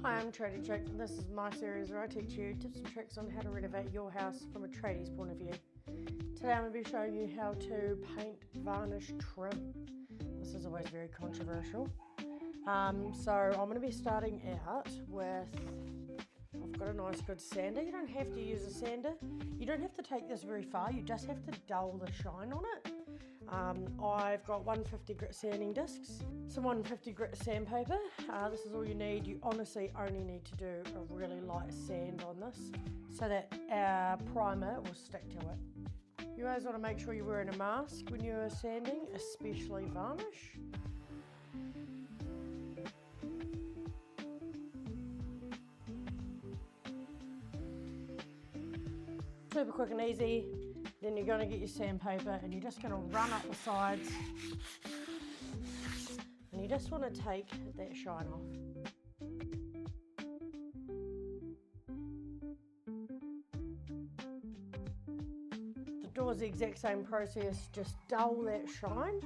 Hi, I'm Tradie-Chick, and this is my series where I teach you tips and tricks on how to renovate your house from a tradie's point of view. Today I'm going to be showing you how to paint varnish trim. This is always very controversial. So I'm going to be starting out with, I've got a nice good sander. You don't have to use a sander. You don't have to take this very far, you just have to dull the shine on it. I've got 150 grit sanding discs, some 150 grit sandpaper. This is all you need. You honestly only need to do a really light sand on this so that our primer will stick to it. You always want to make sure you're wearing a mask when you're sanding, especially varnish. Super quick and easy. Then you're going to get your sandpaper and you're just going to run up the sides and you just want to take that shine off. The door's the exact same process, just dull that shine.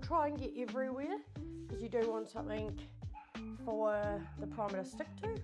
Try and get everywhere because you do want something for the primer to stick to.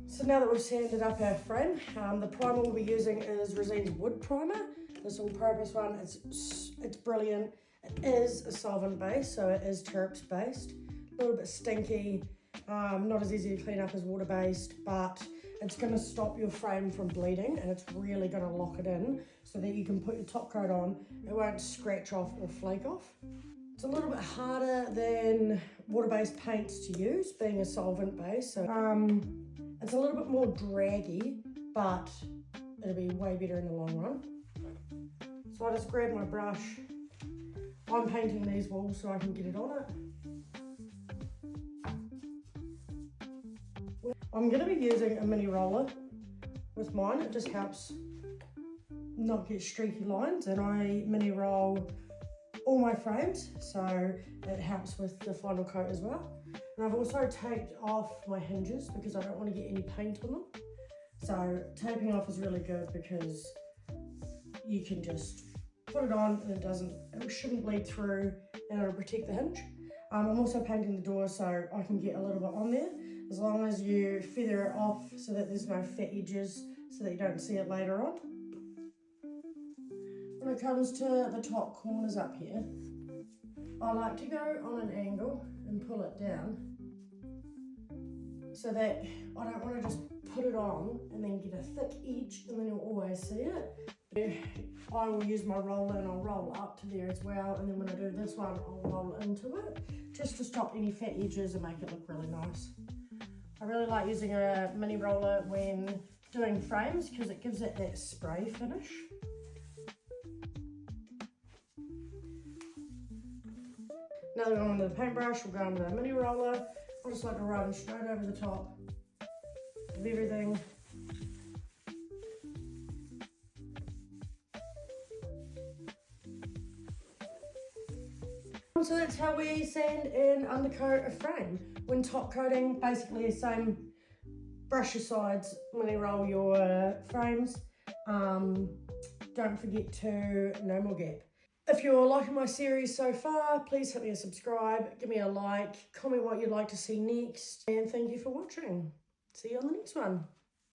So now that we've sanded up our frame, the primer we'll be using is Resine's wood primer. This all-purpose one, it's brilliant. It is a solvent base, so it is turps based. A little bit stinky, not as easy to clean up as water based, but it's going to stop your frame from bleeding and it's really going to lock it in so that you can put your top coat on. It won't scratch off or flake off. It's a little bit harder than water-based paints to use, being a solvent base. So it's a little bit more draggy, but it'll be way better in the long run. So I just grab my brush. I'm painting these walls so I can get it on it. I'm going to be using a mini roller with mine. It just helps not get streaky lines, and I mini roll all my frames, so it helps with the final coat as well. And I've also taped off my hinges because I don't want to get any paint on them. So taping off is really good because you can just put it on and it shouldn't bleed through and it'll protect the hinge. I'm also painting the door so I can get a little bit on there, as long as you feather it off so that there's no fat edges so that you don't see it later on. When it comes to the top corners up here, I like to go on an angle and pull it down so that I don't want to just put it on and then get a thick edge and then you'll always see it. I will use my roller and I'll roll up to there as well, and then when I do this one I'll roll into it just to stop any fat edges and make it look really nice. I really like using a mini roller when doing frames because it gives it that spray finish. Now that we're on to the paintbrush, we'll go on to the mini roller. I just like to run straight over the top of everything. So that's how we sand and undercoat a frame. When top coating, basically the same, brush your sides, mini roll your frames. Don't forget to no more gap. If you're liking my series so far, please hit me a subscribe, give me a like, comment what you'd like to see next, and thank you for watching. See you on the next one.